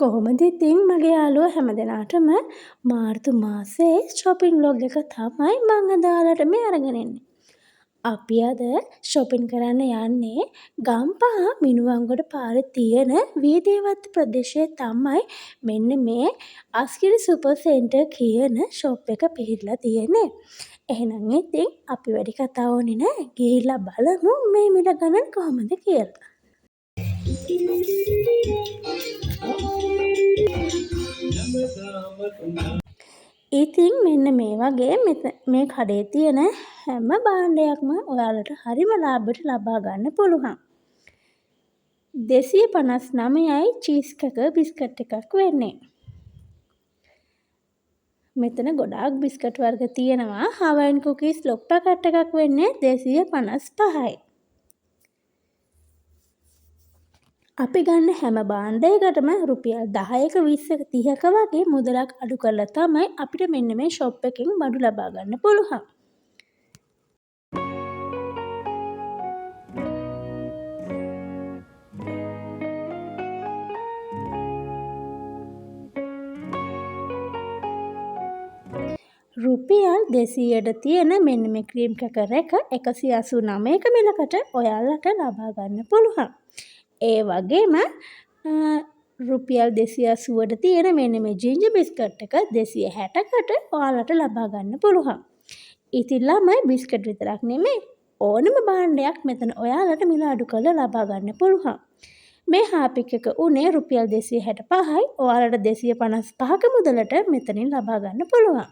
කොහොමද ඉතින් මගේ යාළුවෝ හැමදෙනාටම මාර්තු මාසේ shopping vlog එක තමයි මම අද ඔයාලට මේ අරගෙන එන්නේ. අපි අද shopping කරන්න යන්නේ ගම්පහ මිනුවන්ගොඩ පාරේ තියෙන වීදිවත්ත ප්‍රදේශයේ තමයි මෙන්න මේ අස්කිරි සුපර් සෙන්ටර් කියන shop එක පිහිටලා තියෙන්නේ. එහෙනම් ඉතින් අපි වැඩි කතා ඕනේ නැහැ. ගිහිල්ලා බලමු මේ මිල ගණන් කොහොමද කියලා. ඉතින් මෙන්න මේ වගේ මේ කඩේ තියෙන හැම භාණ්ඩයක්ම ඔයාලට හරිම ලාභයට ලබා ගන්න පුළුවන්. 259යි චීස් කකර් බිස්කට් එකක් වෙන්නේ. මෙතන ගොඩාක් බිස්කට් වර්ග තියෙනවා. හවයින් කුකීස් ලොක් පැකට් එකක් වෙන්නේ 255යි. අපි ගන්න හැම භාණ්ඩයකටම රුපියල් 10ක 20ක 30ක වගේ මුදලක් අඩු කරලා තමයි අපිට මෙන්න මේ ෂොප් එකෙන් බඩු ලබා ගන්න පුළුවන්. රුපියල් 200ට තියෙන මෙන්න මේ ක්‍රීම් කකර් එක 189ක මිලකට ඔයාලට ලබා ගන්න පුළුවන්. ඒ වගේම රුපියල් 280ට තියෙන මෙන්න මේ ජින්ජර් බිස්කට් එක 260කට ඔයාලට ලබා ගන්න පුළුවන්. ඉතින් ළමයි බිස්කට් විතරක් නෙමෙයි ඕනම භාණ්ඩයක් මෙතන ඔයාලට මිල අඩු කරලා ලබා ගන්න පුළුවන්. මේ හාපික් එක උනේ රුපියල් 265යි. ඔයාලට 255ක මුදලට මෙතනින් ලබා ගන්න පුළුවන්.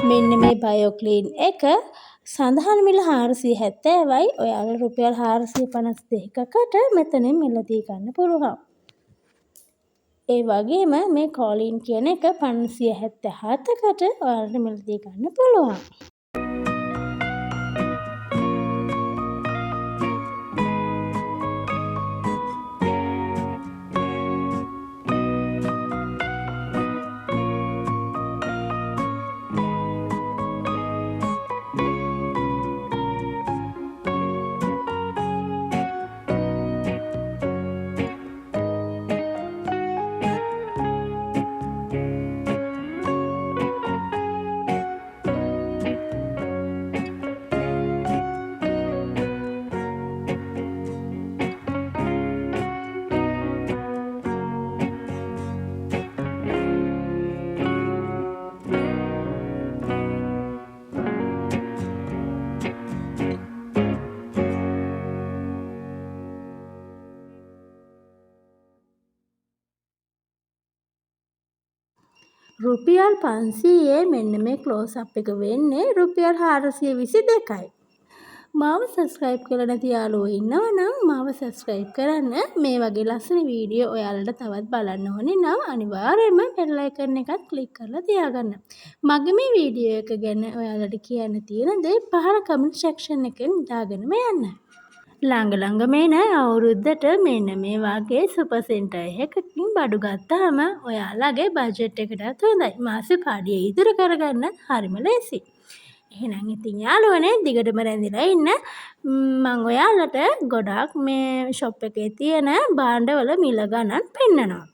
මෙන්න මේ බයෝක්ලීන් එක සඳහන් මිල 470යි. ඔයාලා රුපියල් 452කට මෙතනින් මිලදී ගන්න පුළුවන්. ඒ වගේම මේ කෝලින් කියන එක 577කට ඔයාලට මිලදී ගන්න පුළුවන්. රුපියල් 500 මෙන්න මේ ක්ලෝස් අප් එක වෙන්නේ රුපියල් 422යි. මාව සබස්ක්‍රයිබ් කරලා නැති යාළුවෝ ඉන්නවා නම් මාව සබස්ක්‍රයිබ් කරන්න. මේ වගේ ලස්සන වීඩියෝ ඔයාලට තවත් බලන්න ඕනේ නම් අනිවාර්යයෙන්ම බෙල් අයිකන් එකත් ක්ලික් කරලා තියාගන්න. මගේ මේ වීඩියෝ එක ගැන ඔයාලට කියන්න තියෙන දේ පහළ කමෙන්ට් සෙක්ෂන් එකෙන් දාගෙනම යන්න. ළඟ මේන අවුරුද්දට මෙන්න මේ වගේ සුපර් සෙන්ටර් එකකින් බඩු ගත්තාම ඔයාලගේ බජට් එකටත් හොඳයි. මාසෙ පාඩිය ඉදිරි කරගන්න හරිම ලේසි. එහෙනම් ඉතින් යාළුවනේ දිගටම රැඳිලා ඉන්න. මම ඔයාලට ගොඩාක් මේ ෂොප් එකේ තියෙන භාණ්ඩවල මිල ගණන් පෙන්නනවා.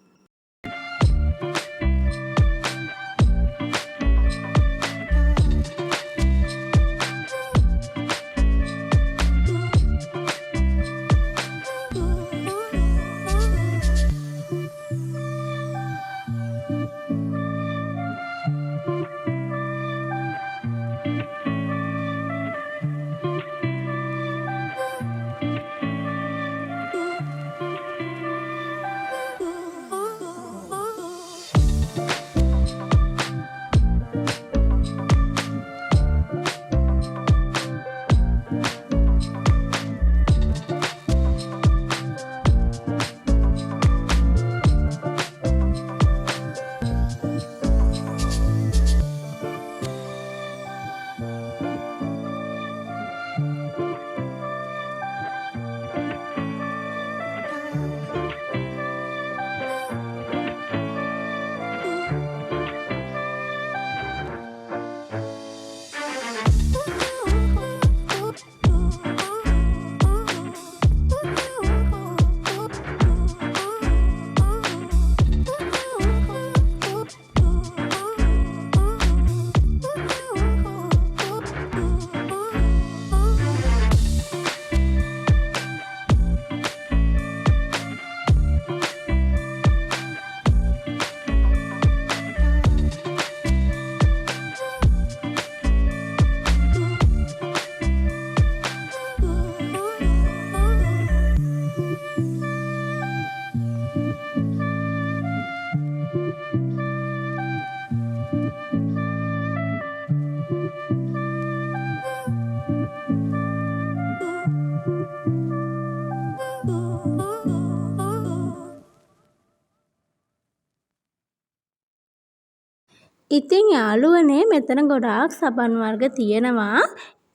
ඉතින් යාළුවනේ මෙතන ගොඩාක් සබන් වර්ග තියෙනවා.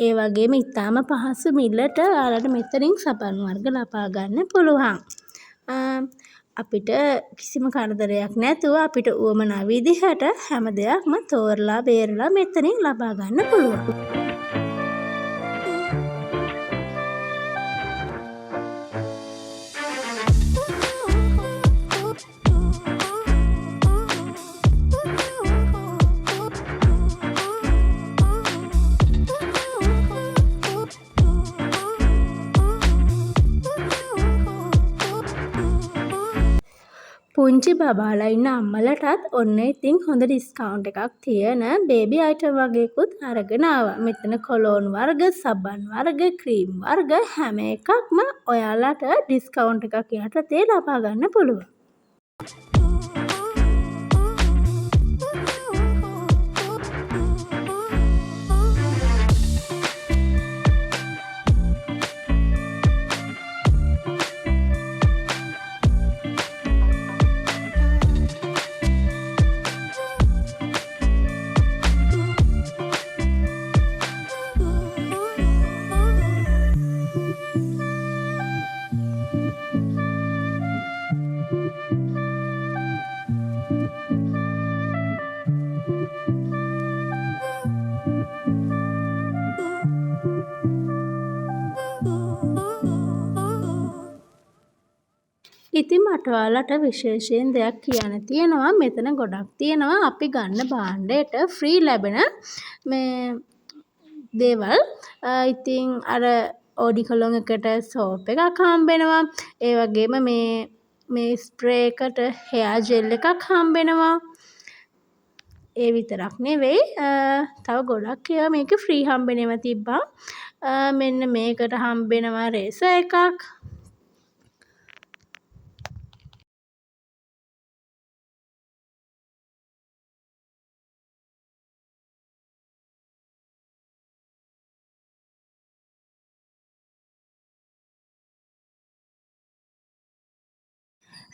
ඒ වගේම ඉතාම පහසු මිලට ඔයාලට මෙතනින් සබන් වර්ග ලබා ගන්න පුළුවන්. අපිට කිසිම කරදරයක් නැතුව අපිට උවමනා විදිහට හැම දෙයක්ම තෝරලා බේරලා මෙතනින් ලබා ගන්න පුළුවන්. පුංචි බබාලා ඉන්න අම්මලටත් ඔන්න ඉතින් හොඳ ඩිස්කවුන්ට් එකක් තියෙන බේබි අයිටම් වගේකුත් අරගෙන ආවා. මෙතන කොලෝන් වර්ග, සබන් වර්ග, ක්‍රීම් වර්ග හැම එකක්ම ඔයාලට ඩිස්කවුන්ට් එකක් යටතේ ලබා ගන්න පුළුවන්. ඉතින් මට ඔයාලට විශේෂයෙන් දෙයක් කියන්න තියෙනවා. මෙතන ගොඩක් තියෙනවා අපි ගන්න භාණ්ඩයට ෆ්‍රී ලැබෙන මේ දේවල්. ඉතින් අර ඕඩිකොලොන් එකට සෝප් එකක් හම්බෙනවා. ඒ වගේම මේ ස්ප්‍රේ එකට හෙයා ජෙල් එකක් හම්බෙනවා. ඒ විතරක් නෙවෙයි තව ගොඩක් ඒවා මේක ෆ්‍රී හම්බෙනව තිබ්බා. මෙන්න මේකට හම්බෙනවා රේසර් එකක්.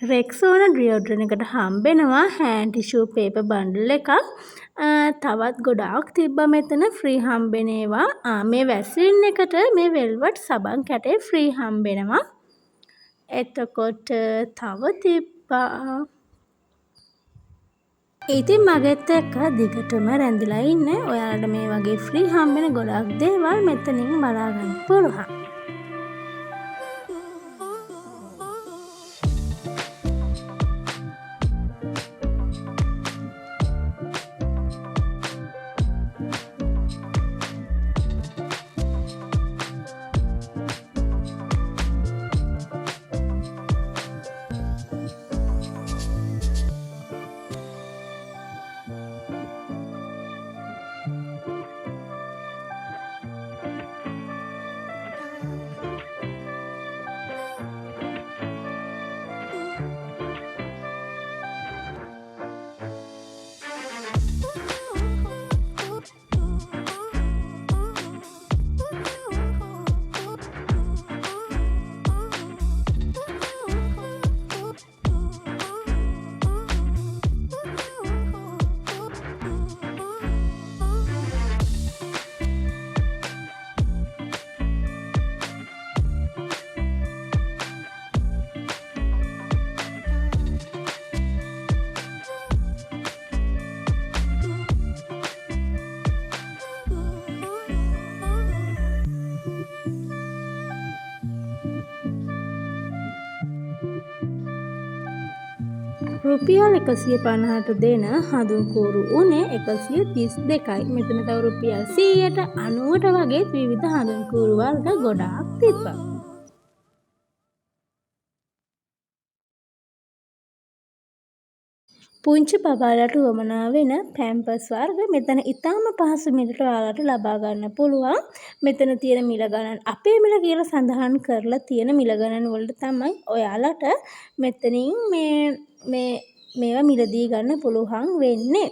රෙක්සෝනා ඩියෝඩ්‍රන්ට් එකට හම්බෙනවා හෑන්ඩ් ටිෂූ පේපර් බන්ඩල් එකක්. තවත් ගොඩාක් තිබ්බා මෙතන ෆ්‍රී හම්බෙන ඒවා. මේ වැස්ලින් එකට මේ වෙල්වට් සබන් කැටේ ෆ්‍රී හම්බෙනවා. එතකොට තව තිබ්බා. ඉතින් මගෙත් එක්ක දිගටම රැඳිලා ඉන්න. ඔයාලට මේ වගේ ෆ්‍රී හම්බෙන ගොඩක් දේවල් මෙතනින් බලා ගන්න පුළුවන්. රුපියල් 150ට දෙන හඳුන්කෝරු උනේ 132යි. මෙතන තව රුපියල් 100ට 90ට වගේ විවිධ හඳුන්කෝරු වර්ග ගොඩාක් තිබ්බා. පුංචි බබාලට උවමනා වෙන පැම්පර්ස් වර්ග මෙතන ඉතාම පහසු මිලට ඔයාලට ලබා ගන්න පුළුවන්. මෙතන තියෙන මිල ගණන් අපේ මිල කියලා සඳහන් කරලා තියෙන මිල ගණන් වලට තමයි ඔයාලට මෙතනින් මේවා මිලදී ගන්න පුළුවන් වෙන්නේ.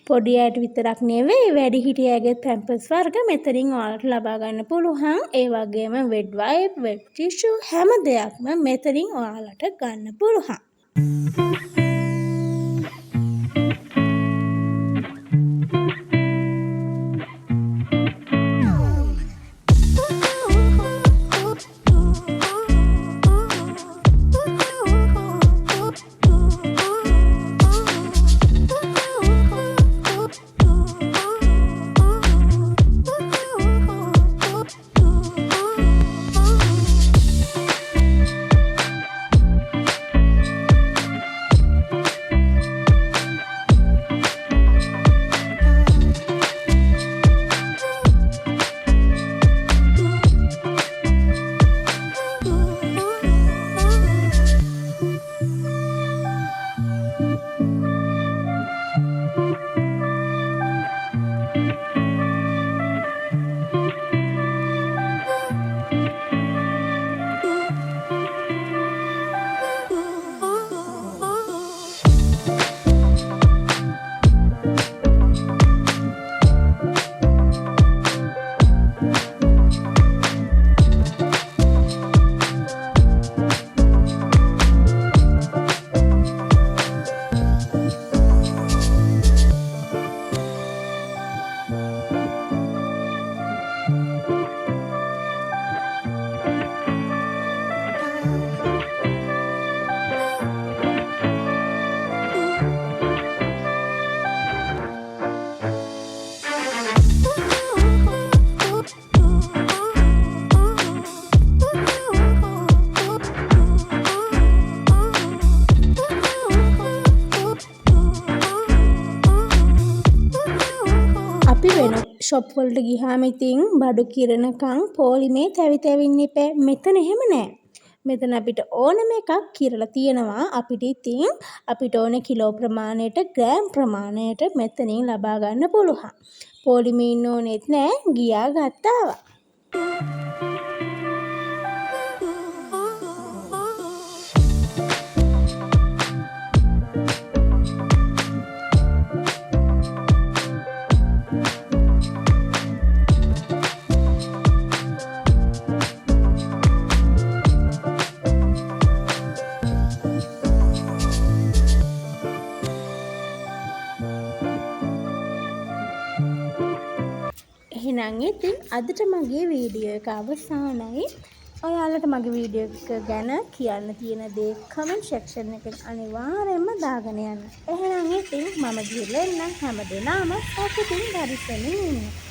පොඩි අයට විතරක් නෙවෙයි වැඩිහිටියගේ පැම්පර්ස් වර්ග මෙතනින් ඔයාලට ලබා ගන්න පුළුවන්. ඒ වගේම වෙඩ් වයිප්, වෙඩ් ටිෂු හැම දෙයක්ම මෙතනින් ඔයාලට ගන්න පුළුවන්. ෂොප් වලට ගිහාම ඉතින් බඩු කිරණකම් පොලිමේ තැවි තැවි ඉන්න එපා. මෙතන එහෙම නෑ. මෙතන අපිට ඕනම එකක් කිරලා තියෙනවා. අපිට ඉතින් අපිට ඕන කිලෝ ප්‍රමාණයට ග්‍රෑම් ප්‍රමාණයට මෙතනින් ලබා ගන්න පුළුවන්. පොලිමේ ඉන්න ඕනෙත් නෑ. ගියා ගත්තාවා. එහෙනම් ඉතින් අදට මගේ වීඩියෝ එක අවසానයි. ඔයාලට මගේ වීඩියෝ එක ගැන කියන්න තියෙන දේ කමෙන්ට් සෙක්ෂන් එකෙන් අනිවාර්යයෙන්ම දාගෙන යන්න. එහෙනම් ඉතින් මම ගිහලා එන්නම්. හැමදේනම සතුටින් පරිස්සමින් ඉන්න.